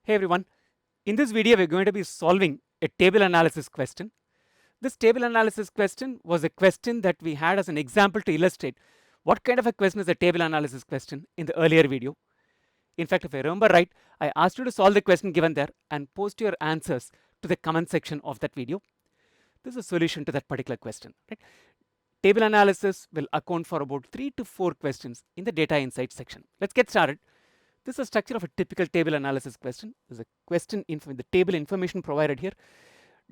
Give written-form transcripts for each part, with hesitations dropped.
Hey everyone, in this video we're going to be solving a table analysis question. This table analysis question was a question that we had as an example to illustrate what kind of a question is a table analysis question in the earlier video. In fact, if I remember right, I asked you to solve the question given there and post your answers to the comment section of that video. This is a solution to that particular question. Right? Table analysis will account for about 3 to 4 questions in the data insights section. Let's get started. This is a structure of a typical table analysis question. There's a question in the table information provided here,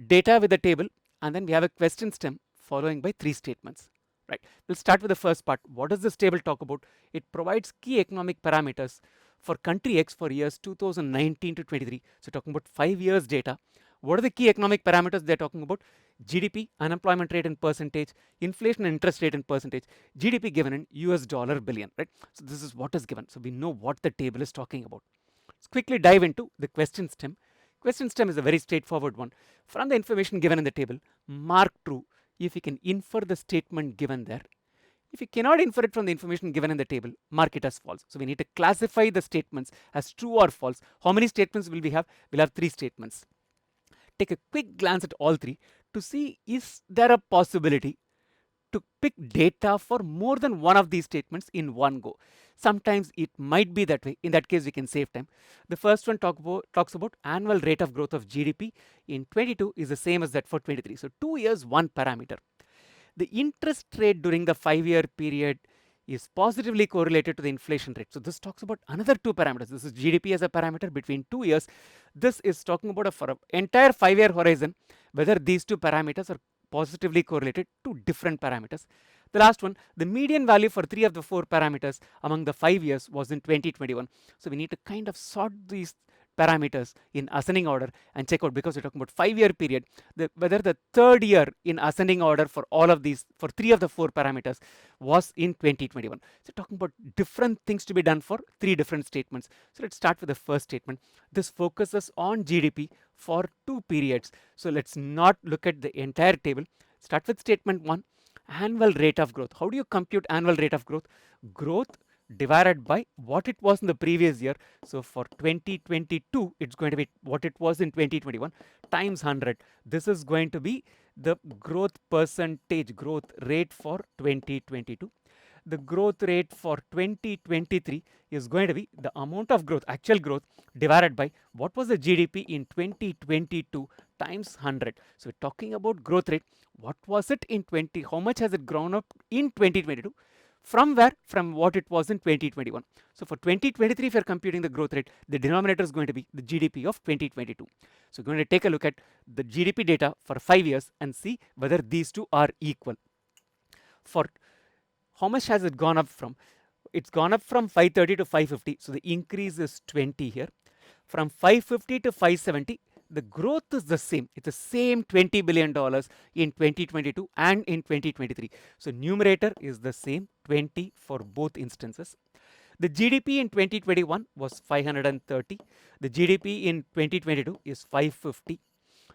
data with the table, and then we have a question stem following by 3 statements. Right. We'll start with the first part. What does this table talk about? It provides key economic parameters for country X for years 2019 to 23. So talking about 5 years data. What are the key economic parameters they're talking about? GDP, unemployment rate in percentage, inflation and interest rate in percentage, GDP given in US dollar billion, right? So this is what is given. So we know what the table is talking about. Let's quickly dive into the question stem. Question stem is a very straightforward one. From the information given in the table, mark true if you can infer the statement given there. If you cannot infer it from the information given in the table, mark it as false. So we need to classify the statements as true or false. How many statements will we have? We'll have 3 statements. Take a quick glance at all 3 to see is there a possibility to pick data for more than one of these statements in one go. Sometimes it might be that way. In that case, we can save time. The first one talks about annual rate of growth of GDP in 22 is the same as that for 23. So 2 years, one parameter. The interest rate during the 5-year period is positively correlated to the inflation rate. So this talks about another 2 parameters. This is GDP as a parameter between 2 years. This is talking about for an entire 5-year horizon, whether these 2 parameters are positively correlated to different parameters. The last one, the median value for 3 of the 4 parameters among the 5 years was in 2021. So we need to kind of sort these parameters in ascending order and check out, because we're talking about 5-year period, whether the third year in ascending order for all of these, for 3 of the 4 parameters was in 2021. So talking about different things to be done for 3 different statements. So let's start with the first statement. This focuses on GDP for 2 periods. So let's not look at the entire table. Start with statement 1, annual rate of growth. How do you compute annual rate of growth? Growth divided by what it was in the previous year. So for 2022, it's going to be what it was in 2021 times 100. This is going to be the growth percentage, growth rate for 2022. The growth rate for 2023 is going to be the amount of growth, actual growth, divided by what was the GDP in 2022 times 100. So we're talking about growth rate. What was it in 20? How much has it grown up in 2022? From where? From what it was in 2021. So for 2023, if you're computing the growth rate, the denominator is going to be the GDP of 2022. So we're going to take a look at the GDP data for 5 years and see whether these two are equal. For how much has it gone up from? It's gone up from 530 to 550. So the increase is 20 here. From 550 to 570, the growth is the same. It's the same $20 billion in 2022 and in 2023. So numerator is the same, 20 for both instances. The GDP in 2021 was 530. The GDP in 2022 is 550.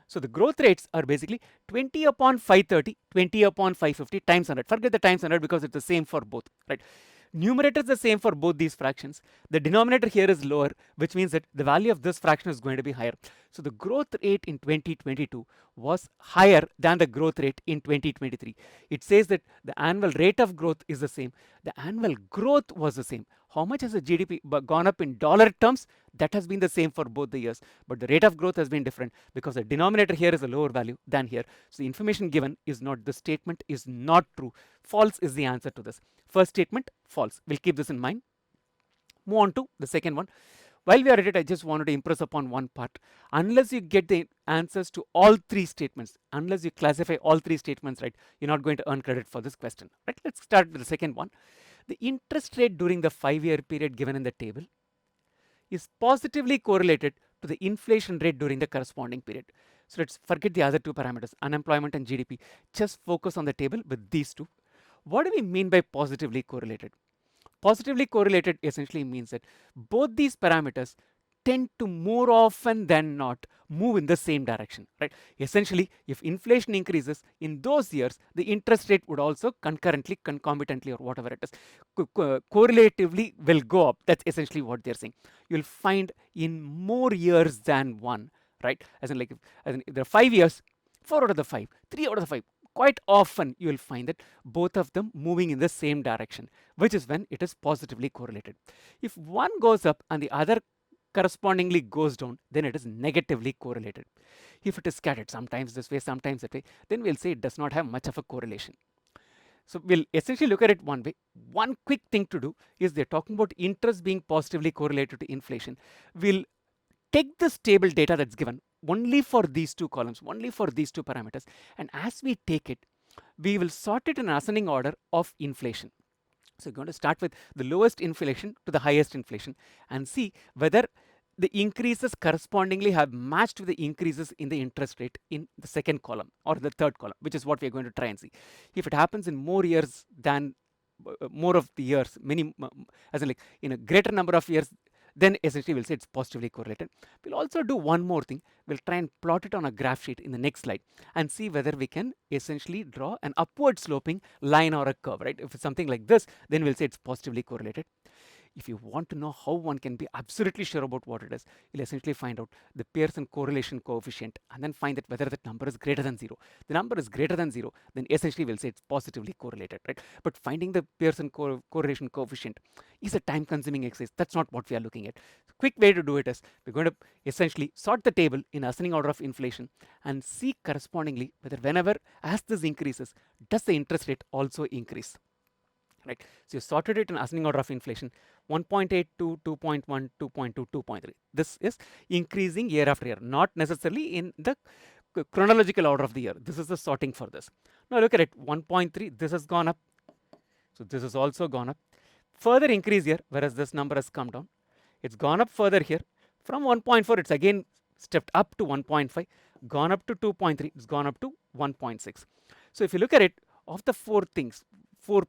So the growth rates are basically 20 upon 530, 20 upon 550 times 100. Forget the times 100 because it's the same for both, right? Numerator is the same for both these fractions. The denominator here is lower, which means that the value of this fraction is going to be higher. So the growth rate in 2022 was higher than the growth rate in 2023. It says that the annual rate of growth is the same. The annual growth was the same. How much has the GDP gone up in dollar terms? That has been the same for both the years. But the rate of growth has been different because the denominator here is a lower value than here. So the information given is not, the statement is not true. False is the answer to this. First statement, false. We'll keep this in mind. Move on to the second one. While we are at it, I just wanted to impress upon one part. Unless you get the answers to all 3 statements, unless you classify all 3 statements right, you're not going to earn credit for this question. Right? Let's start with the second one. The interest rate during the 5-year period given in the table is positively correlated to the inflation rate during the corresponding period. So let's forget the other 2 parameters, unemployment and GDP. Just focus on the table with these 2. What do we mean by positively correlated? Positively correlated essentially means that both these parameters tend to more often than not move in the same direction, right? Essentially, if inflation increases in those years, the interest rate would also concurrently, concomitantly, or whatever it is, correlatively will go up. That's essentially what they're saying. You'll find in more years than one, right? As in, like, if there are 5 years, 4 out of the 5, 3 out of the 5, quite often you will find that both of them moving in the same direction, which is when it is positively correlated. If one goes up and the other correspondingly goes down, then it is negatively correlated. If it is scattered, sometimes this way, sometimes that way, then we'll say it does not have much of a correlation. So we'll essentially look at it one way. One quick thing to do is they're talking about interest being positively correlated to inflation. We'll take this table data that's given only for these two columns, only for these two parameters, and as we take it, we will sort it in ascending order of inflation. So we're going to start with the lowest inflation to the highest inflation and see whether the increases correspondingly have matched with the increases in the interest rate in the second column or the third column, which is what we're going to try and see. If it happens in more years than more of the years, many, as in, like, in a greater number of years, then essentially we'll say it's positively correlated. We'll also do one more thing. We'll try and plot it on a graph sheet in the next slide and see whether we can essentially draw an upward sloping line or a curve, right? If it's something like this, then we'll say it's positively correlated. If you want to know how one can be absolutely sure about what it is, you'll essentially find out the Pearson correlation coefficient and then find that whether that number is greater than 0. The number is greater than 0, then essentially we'll say it's positively correlated, right? But finding the Pearson correlation coefficient is a time-consuming exercise. That's not what we are looking at. So quick way to do it is we're going to essentially sort the table in ascending order of inflation and see correspondingly whether whenever as this increases, does the interest rate also increase? Right. So you sorted it in ascending order of inflation, 1.8 to 2.1, 2.2, 2.3. This is increasing year after year, not necessarily in the chronological order of the year. This is the sorting for this. Now look at it, 1.3, this has gone up. So this has also gone up. Further increase here, whereas this number has come down. It's gone up further here. From 1.4, it's again stepped up to 1.5, gone up to 2.3, it's gone up to 1.6. So if you look at it, of the 4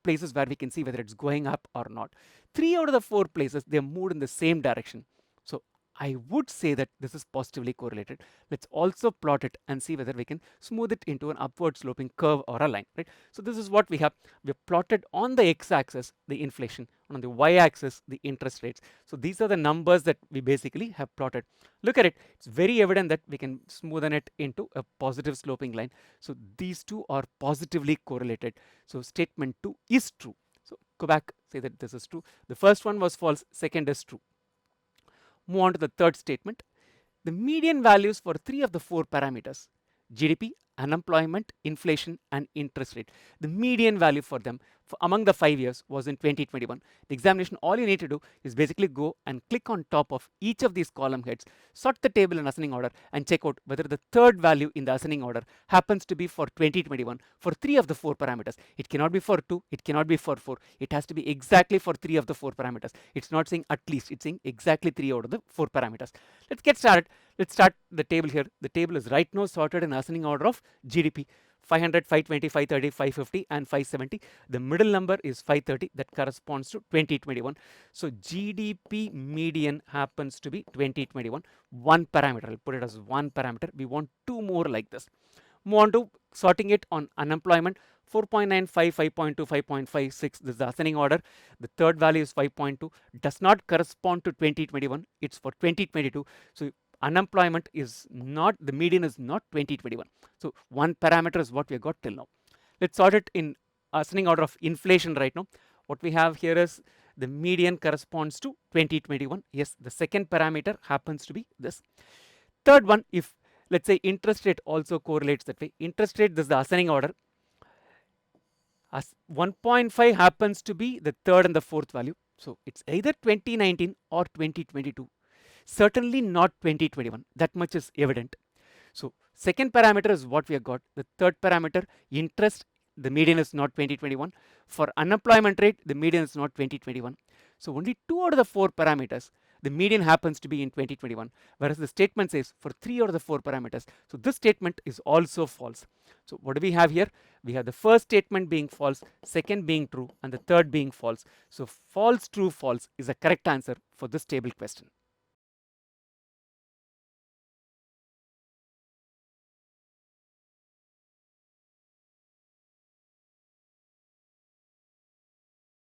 places where we can see whether it's going up or not, 3 out of the 4 places they moved in the same direction. So I would say that this is positively correlated. Let's also plot it and see whether we can smooth it into an upward sloping curve or a line, right? So this is what we have. We've plotted on the x-axis the inflation, on the y-axis the interest rates. So these are the numbers that we basically have plotted. Look at it. It's very evident that we can smoothen it into a positive sloping line. So these two are positively correlated. So statement 2 is true. So go back, say that this is true. The first one was false, second is true. Move on to the third statement. The median values for 3 of the 4 parameters, GDP, unemployment, inflation, and interest rate, the median value for them among the 5 years was in 2021. The examination, all you need to do is basically go and click on top of each of these column heads, sort the table in ascending order, and check out whether the third value in the ascending order happens to be for 2021 for 3 of the 4 parameters. It cannot be for 2, it cannot be for 4. It has to be exactly for 3 of the 4 parameters. It's not saying at least, it's saying exactly 3 out of the 4 parameters. Let's get started. Let's start the table here. The table is right now sorted in ascending order of GDP. 500, 520, 530, 550 and 570. The middle number is 530, that corresponds to 2021. So GDP median happens to be 2021. One parameter, I'll put it as one parameter. We want 2 more like this. Move on to sorting it on unemployment. 4.95, 5.2, 5.56. This is the ascending order. The third value is 5.2. Does not correspond to 2021. It's for 2022. So unemployment is not, the median is not 2021. So one parameter is what we have got till now. Let's sort it in ascending order of inflation right now. What we have here is the median corresponds to 2021. Yes, the second parameter happens to be this. Third one, if let's say interest rate also correlates that way. Interest rate, this is the ascending order. As 1.5 happens to be the third and the fourth value. So it's either 2019 or 2022. Certainly not 2021. That much is evident. So second parameter is what we have got. The third parameter, interest, the median is not 2021. For unemployment rate, the median is not 2021. So only 2 out of the 4 parameters, the median happens to be in 2021, whereas the statement says for 3 out of the 4 parameters. So this statement is also false. So what do we have here? We have the first statement being false, second being true, and the third being false. So false, true, false is the correct answer for this table question.